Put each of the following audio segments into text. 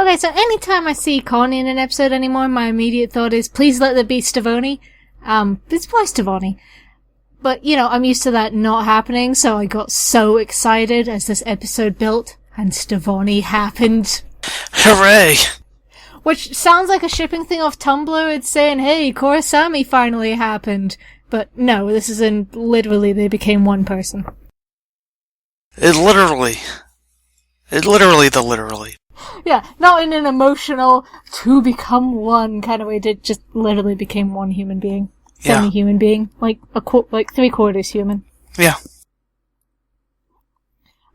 Okay, so anytime I see Connie in an episode anymore, my immediate thought is, please let there be Stavoni. It's probably Stavoni. But, I'm used to that not happening, so I got so excited as this episode built, and Stavoni happened. Hooray! Which sounds like a shipping thing off Tumblr. It's saying, hey, Korosami finally happened. But no, this is literally they became one person. Literally. Yeah, not in an emotional, to become one kind of way. It just literally became one human being. Semi-human being. Like 3/4 human. Yeah.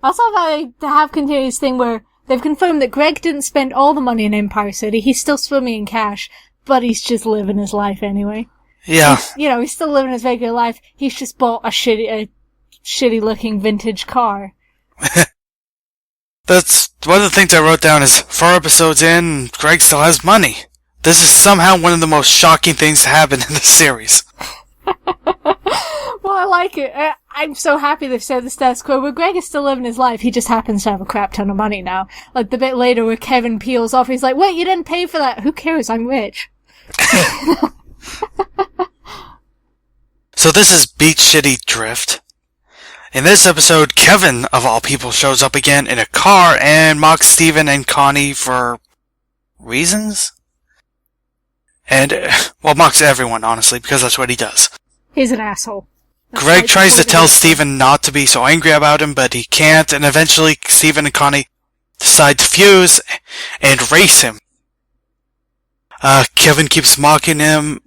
Also, they have continued this thing where they've confirmed that Greg didn't spend all the money in Empire City. He's still swimming in cash, but he's just living his life anyway. Yeah. He's still living his regular life. He's just bought a shitty-looking vintage car. That's one of the things I wrote down is 4 episodes in, Greg still has money. This is somehow one of the most shocking things to happen in the series. Well, I like it. I'm so happy they've said the status quo, where Greg is still living his life. He just happens to have a crap ton of money now. Like the bit later where Kevin peels off, he's like, wait, you didn't pay for that. Who cares? I'm rich. So this is Beach City Drift. In this episode, Kevin, of all people, shows up again in a car and mocks Steven and Connie for reasons? And, mocks everyone, honestly, because that's what he does. He's an asshole. Greg tries to tell Steven not to be so angry about him, but he can't, and eventually Steven and Connie decide to fuse and race him. Kevin keeps mocking them,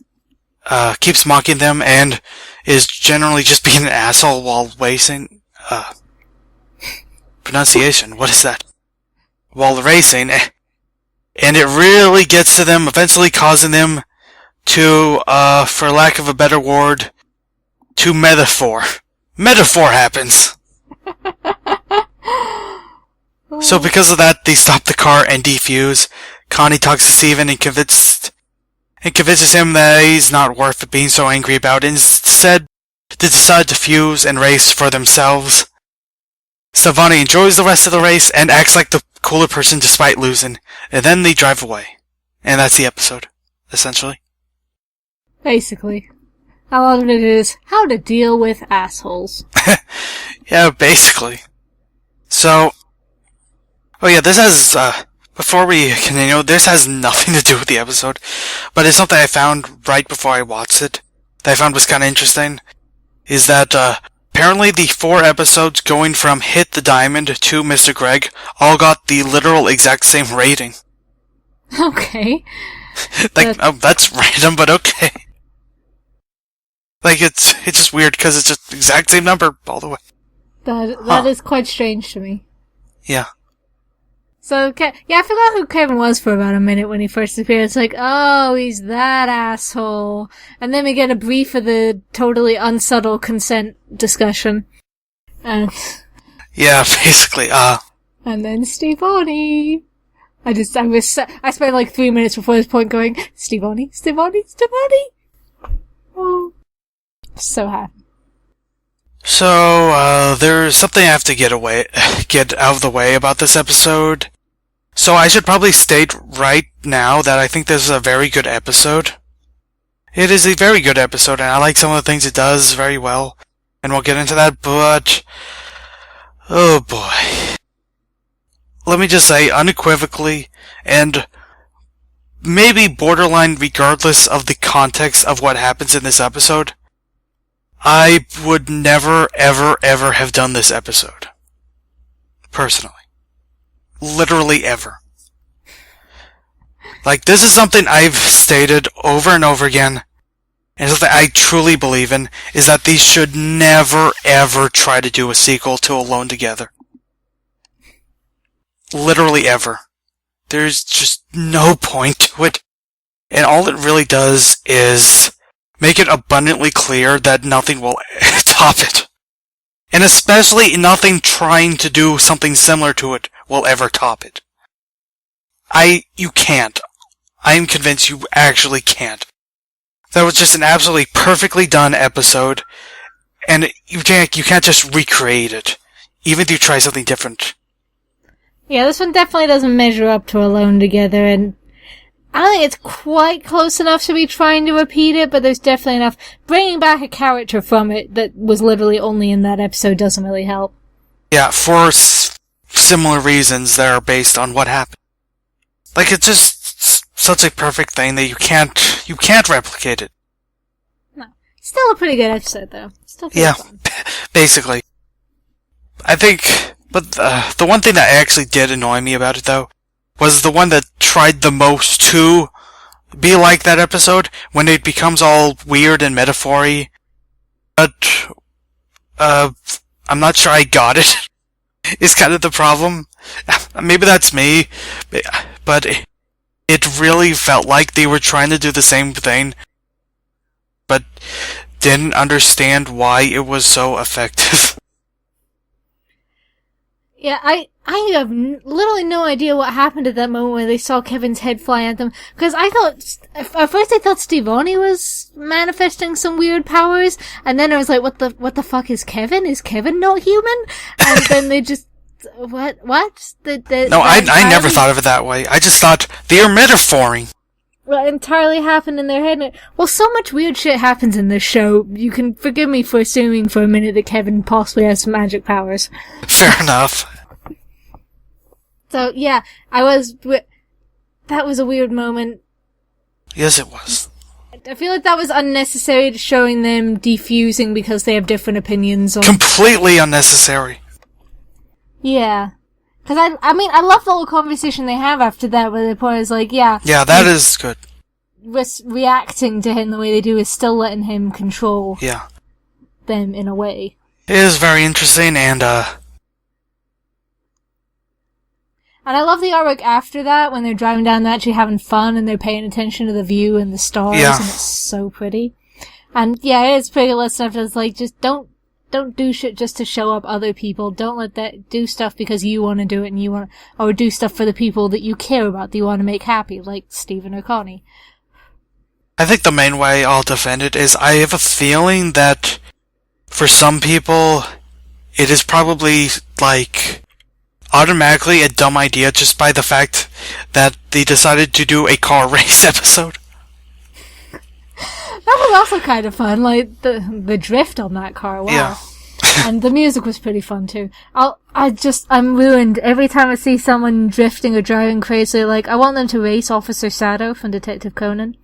and is generally just being an asshole while racing. Pronunciation, what is that? While racing, and it really gets to them, eventually causing them to, for lack of a better word, to metaphor. Metaphor happens! So because of that, they stop the car and defuse. Connie talks to Steven and convinces him that he's not worth being so angry about. Instead, they decide to fuse and race for themselves. Stavoni enjoys the rest of the race and acts like the cooler person despite losing, and then they drive away. And that's the episode, essentially. Basically. A lot of it is how to deal with assholes. Yeah, basically. So, this has, before we continue, this has nothing to do with the episode, but it's something I found right before I watched it, that I found was kind of interesting, is that, apparently the 4 episodes going from Hit the Diamond to Mr. Greg all got the literal exact same rating. Okay. That's random, but okay. It's just weird, because it's just the exact same number all the way. That is quite strange to me. Yeah. So, I forgot who Kevin was for about a minute when he first appeared. It's like, oh, he's that asshole. And then we get a brief of the totally unsubtle consent discussion. And yeah, basically, and then Stevoni. I spent like 3 minutes before this point going, Stevoni. Oh. So happy. So, there's something I have to get out of the way about this episode. So I should probably state right now that I think this is a very good episode. It is a very good episode, and I like some of the things it does very well. And we'll get into that, but oh boy. Let me just say, unequivocally, and maybe borderline regardless of the context of what happens in this episode, I would never, ever, ever have done this episode. Personally. Literally ever. This is something I've stated over and over again, and something I truly believe in, is that these should never, ever try to do a sequel to Alone Together. Literally ever. There's just no point to it. And all it really does is make it abundantly clear that nothing will top it. And especially nothing trying to do something similar to it will ever top it. You can't. I am convinced you actually can't. That was just an absolutely perfectly done episode, and you can't just recreate it, even if you try something different. Yeah, this one definitely doesn't measure up to Alone Together, and I don't think it's quite close enough to be trying to repeat it, but there's definitely enough. Bringing back a character from it that was literally only in that episode doesn't really help. Yeah, for similar reasons that are based on what happened. Like, it's just such a perfect thing that you can't replicate it. No. Still a pretty good episode, though. Still pretty fun. Basically. I think, but the one thing that actually did annoy me about it, though, was the one that tried the most to be like that episode, when it becomes all weird and metaphor-y. But, I'm not sure I got it, is kind of the problem. Maybe that's me, but it really felt like they were trying to do the same thing, but didn't understand why it was so effective. Yeah, I have literally no idea what happened at that moment when they saw Kevin's head fly at them. Because at first I thought Stevonnie was manifesting some weird powers, and then I was like, what the fuck is Kevin? Is Kevin not human? And then they just, what? No, I never thought of it that way. I just thought they are metaphoring. What entirely happened in their head. Well, so much weird shit happens in this show, you can forgive me for assuming for a minute that Kevin possibly has some magic powers. Fair enough. So, yeah, that was a weird moment. Yes, it was. I feel like that was unnecessary, showing them defusing because they have different opinions on... Completely unnecessary. Yeah. Because I mean, I love the whole conversation they have after that, where the point is like, yeah... Yeah, that is good. Reacting to him the way they do is still letting him control them in a way. It is very interesting, and I love the artwork after that, when they're driving down, they're actually having fun, and they're paying attention to the view and the stars, and it's so pretty. And yeah, it's pretty lit stuff that's like, just don't do shit just to show up other people. Don't let that, do stuff because you want to do it and or do stuff for the people that you care about, that you want to make happy, like Stephen or Connie. I think the main way I'll defend it is I have a feeling that for some people, it is probably, like, automatically a dumb idea just by the fact that they decided to do a car race episode. That was also kind of fun, like the drift on that car. Wow. Yeah. And the music was pretty fun too. I'm ruined every time I see someone drifting or driving crazy. Like, I want them to race Officer Sato from Detective Conan.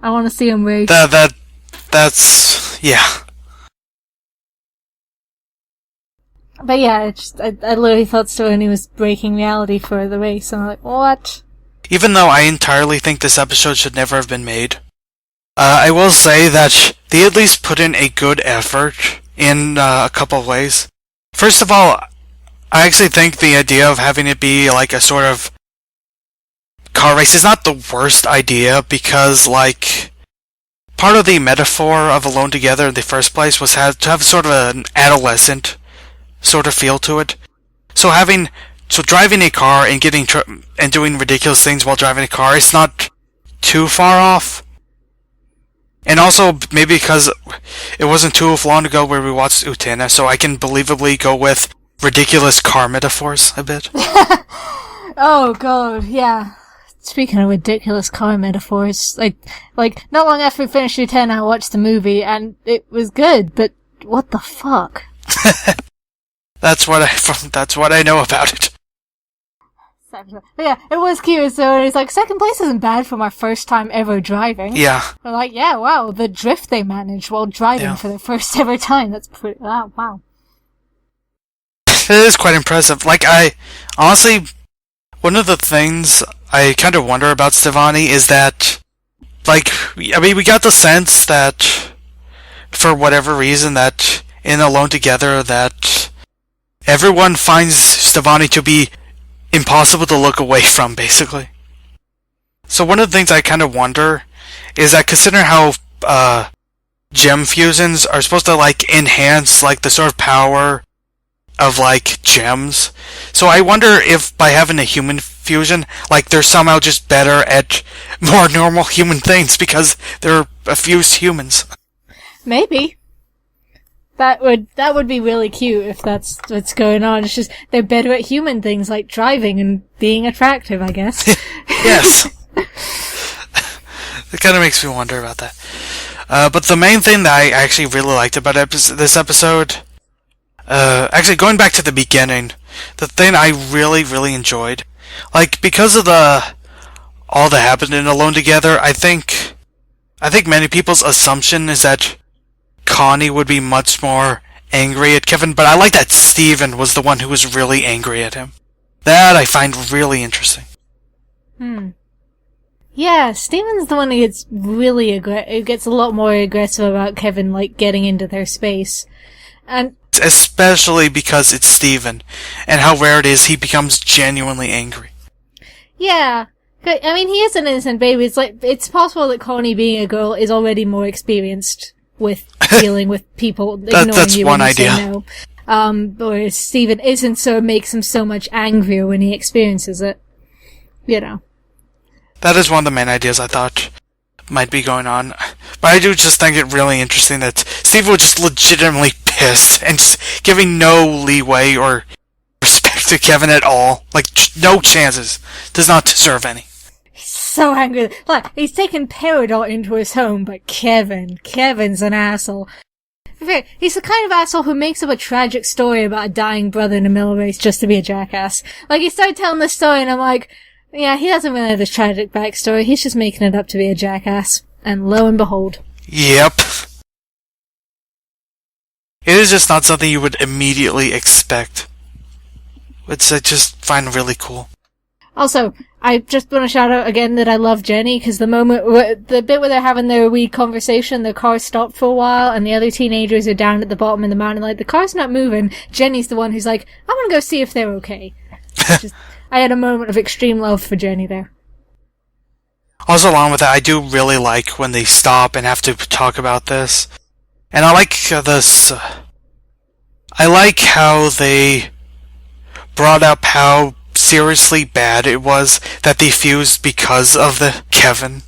I want to see him race. That's yeah. But yeah, I literally thought Stevonnie was breaking reality for the race, and I'm like, what? Even though I entirely think this episode should never have been made, I will say that they at least put in a good effort in a couple of ways. First of all, I actually think the idea of having it be like a sort of car race is not the worst idea, because, like, part of the metaphor of Alone Together in the first place was to have sort of an adolescent sort of feel to it. So driving a car and and doing ridiculous things while driving a car is not too far off. And also, maybe because it wasn't too long ago where we watched Utena, so I can believably go with ridiculous car metaphors a bit. Oh god, yeah. Speaking of ridiculous car metaphors, like not long after we finished Utena, I watched the movie, and it was good, but what the fuck? That's what I know about it. Yeah, it was cute. So it's like, second place isn't bad for my first time ever driving. Yeah. We're like, yeah, wow, the drift they managed while driving for the first ever time. That's pretty. Wow. It is quite impressive. Like, honestly, one of the things I kind of wonder about Stevonnie is that, like, I mean, we got the sense that, for whatever reason, that in Alone Together, that everyone finds Stevonnie to be impossible to look away from, basically. So one of the things I kind of wonder is that, considering how gem fusions are supposed to, like, enhance, like, the sort of power of, like, gems, so I wonder if by having a human fusion, like, they're somehow just better at more normal human things because they're fused humans. Maybe. That would be really cute if that's what's going on. It's just they're better at human things like driving and being attractive, I guess. Yes. It kind of makes me wonder about that. But the main thing that I actually really liked about this episode, actually going back to the beginning, the thing I really, really enjoyed, like, because of all that happened in Alone Together, I think many people's assumption is that Connie would be much more angry at Kevin, but I like that Steven was the one who was really angry at him. That I find really interesting. Yeah, Steven's the one who gets really who gets a lot more aggressive about Kevin, like, getting into their space. And especially because it's Steven, and how rare it is he becomes genuinely angry. Yeah. I mean, he is an innocent baby. It's like, it's possible that Connie, being a girl, is already more experienced with dealing with people ignoring that's you one when you idea. say no. Whereas Steven isn't, so it makes him so much angrier when he experiences it. You know. That is one of the main ideas I thought might be going on. But I do just think it really interesting that Steven was just legitimately pissed and just giving no leeway or respect to Kevin at all. Like, no chances. Does not deserve any. He's so angry. Like, he's taken Peridot into his home, but Kevin's an asshole. He's the kind of asshole who makes up a tragic story about a dying brother in a mill race just to be a jackass. Like, he started telling this story and I'm like, yeah, he doesn't really have this tragic backstory. He's just making it up to be a jackass. And lo and behold. Yep. It is just not something you would immediately expect. Which I just find really cool. Also, I just want to shout out again that I love Jenny, because the bit where they're having their wee conversation, the car stopped for a while, and the other teenagers are down at the bottom of the mountain, like, the car's not moving. Jenny's the one who's like, I'm gonna go see if they're okay. I had a moment of extreme love for Jenny there. Also, along with that, I do really like when they stop and have to talk about this. And I like this. I like how they brought up how seriously bad it was that they fused because of the Kevin.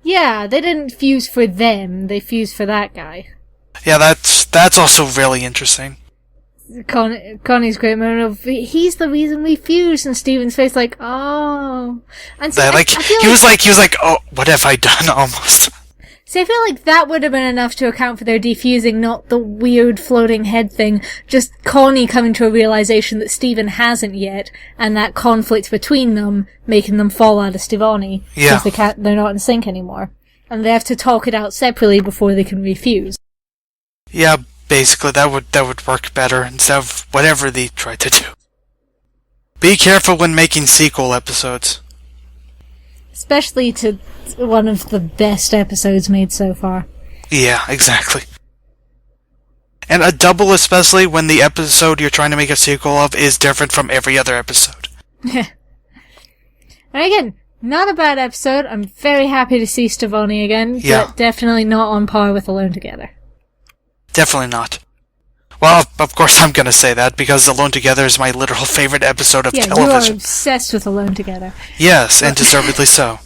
Yeah, they didn't fuse for them, they fused for that guy. Yeah, that's also really interesting. Connie's great moment of, he's the reason we fused, and Steven's face like, oh. And so he was like, oh, what have I done, almost. See, I feel like that would have been enough to account for their defusing, not the weird floating head thing, just Connie coming to a realization that Steven hasn't yet, and that conflict between them making them fall out of Stevonnie. Yeah. Because they're not in sync anymore. And they have to talk it out separately before they can refuse. Yeah, basically, that would work better instead of whatever they tried to do. Be careful when making sequel episodes. Especially to one of the best episodes made so far. Yeah, exactly. And a double, especially when the episode you're trying to make a sequel of is different from every other episode. And again, not a bad episode. I'm very happy to see Stevonnie again, but definitely not on par with Alone Together. Definitely not. Well, of course I'm gonna say that, because Alone Together is my literal favorite episode of television. You are obsessed with Alone Together. Yes, and deservedly so.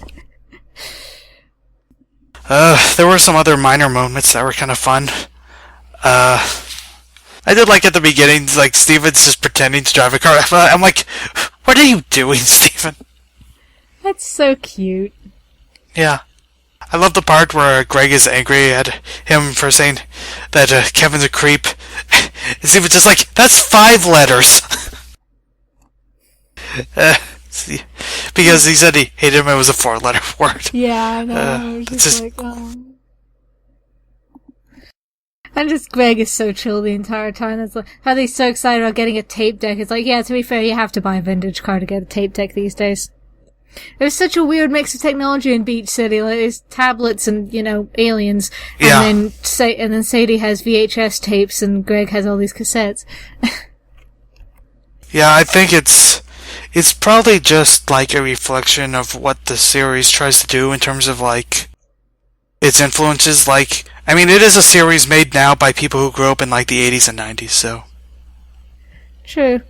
There were some other minor moments that were kind of fun. I did like at the beginning, like, Steven's just pretending to drive a car. I'm like, what are you doing, Steven? That's so cute. Yeah. I love the part where Greg is angry at him for saying that Kevin's a creep. And Steven's just like, that's 5 letters. Because he said he hated him, it was a 4-letter word. Yeah, I know. Like, oh. And just Greg is so chill the entire time. That's like, how they're so excited about getting a tape deck. It's like, yeah, to be fair, you have to buy a vintage car to get a tape deck these days. There's such a weird mix of technology in Beach City. Like, there's tablets and, aliens. Yeah. And then Sadie has VHS tapes and Greg has all these cassettes. Yeah, I think it's probably just like a reflection of what the series tries to do in terms of, like, its influences. Like, I mean, it is a series made now by people who grew up in, like, the 80s and 90s, so. True.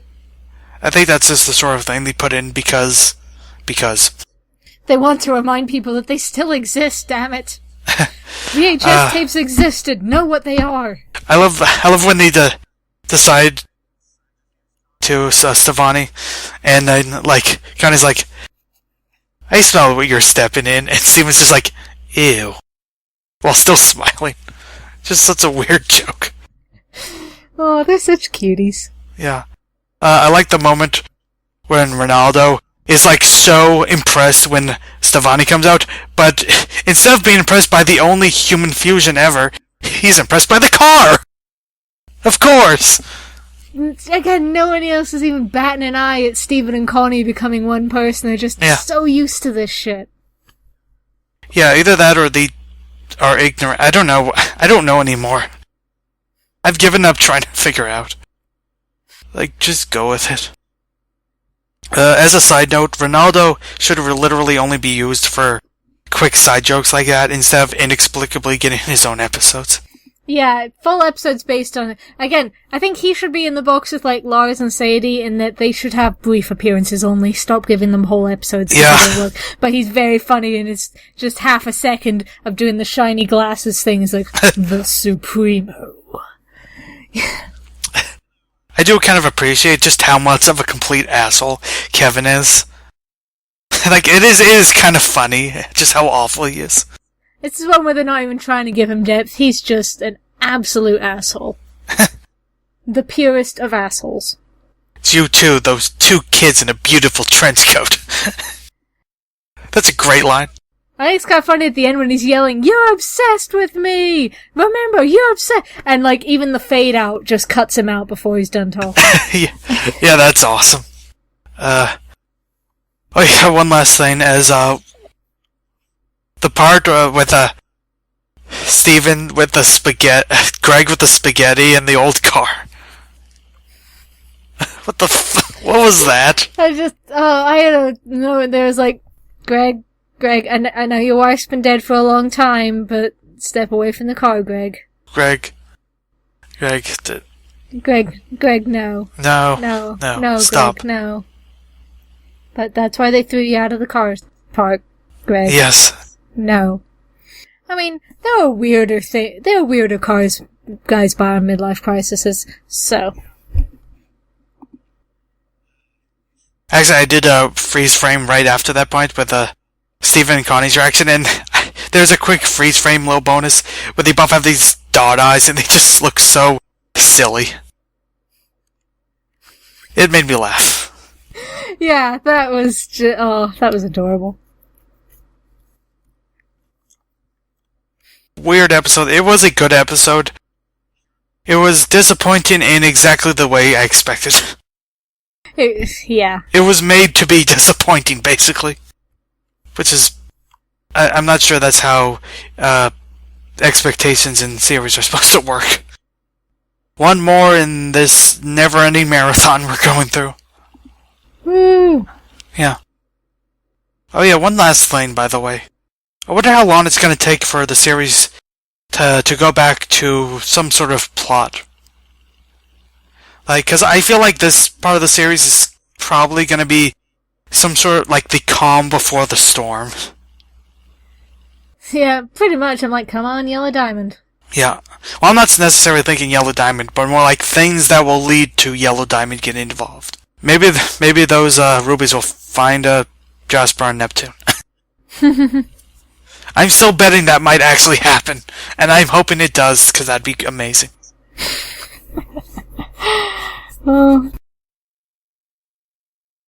I think that's just the sort of thing they put in because. They want to remind people that they still exist, damn it. VHS tapes existed. Know what they are. I love when they decide to Stevani, and then like Connie's like, I smell what you're stepping in, and Steven's just like, ew, while still smiling. Just such a weird joke. Oh, they're such cuties. Yeah. I like the moment when Ronaldo is like so impressed when Stevani comes out, but instead of being impressed by the only human fusion ever, he's impressed by the car! Of course! Again, no one else is even batting an eye at Steven and Connie becoming one person. They're just so used to this shit. Yeah, either that or they are ignorant. I don't know. I don't know anymore. I've given up trying to figure out. Like, just go with it. As a side note, Ronaldo should literally only be used for quick side jokes like that instead of inexplicably getting his own episodes. Yeah, full episodes based on it. Again, I think he should be in the box with, like, Lars and Sadie in that they should have brief appearances only. Stop giving them whole episodes. Yeah. But he's very funny and it's just half a second of doing the shiny glasses thing. It's like, the Supremo. I do kind of appreciate just how much of a complete asshole Kevin is. Like, it is kind of funny, just how awful he is. It's the one where they're not even trying to give him depth. He's just an absolute asshole. The purest of assholes. It's you too, those two kids in a beautiful trench coat. That's a great line. I think it's kind of funny at the end when he's yelling, "You're obsessed with me! Remember, you're obsessed!" And, like, even the fade out just cuts him out before he's done talking. Yeah, that's awesome. Oh yeah, one last thing is, the part with Steven with the spaghetti, Greg with the spaghetti and the old car. What was that? I had a moment there was like, Greg, I know your wife's been dead for a long time, but step away from the car, Greg. Greg, no. No, stop. Greg, no. But that's why they threw you out of the car park, Greg. Yes. No. I mean, there are weirder guys buy on midlife crises, so. Actually, I did a freeze frame right after that point with Stephen and Connie's reaction, and there's a quick freeze frame little bonus where they both have these dot eyes and they just look so silly. It made me laugh. Yeah, that was that was adorable. Weird episode. It was a good episode. It was disappointing in exactly the way I expected. Yeah. It was made to be disappointing, basically. Which is... I'm not sure that's how expectations in series are supposed to work. One more in this never-ending marathon we're going through. Woo! Yeah. Oh yeah, one last thing, by the way. I wonder how long it's going to take for the series to go back to some sort of plot. Like, because I feel like this part of the series is probably going to be some sort of, like, the calm before the storm. Yeah, pretty much. I'm like, come on, Yellow Diamond. Yeah. Well, I'm not necessarily thinking Yellow Diamond, but more like things that will lead to Yellow Diamond getting involved. Maybe those rubies will find Jasper on Neptune. I'm still betting that might actually happen, and I'm hoping it does, because that'd be amazing. Oh.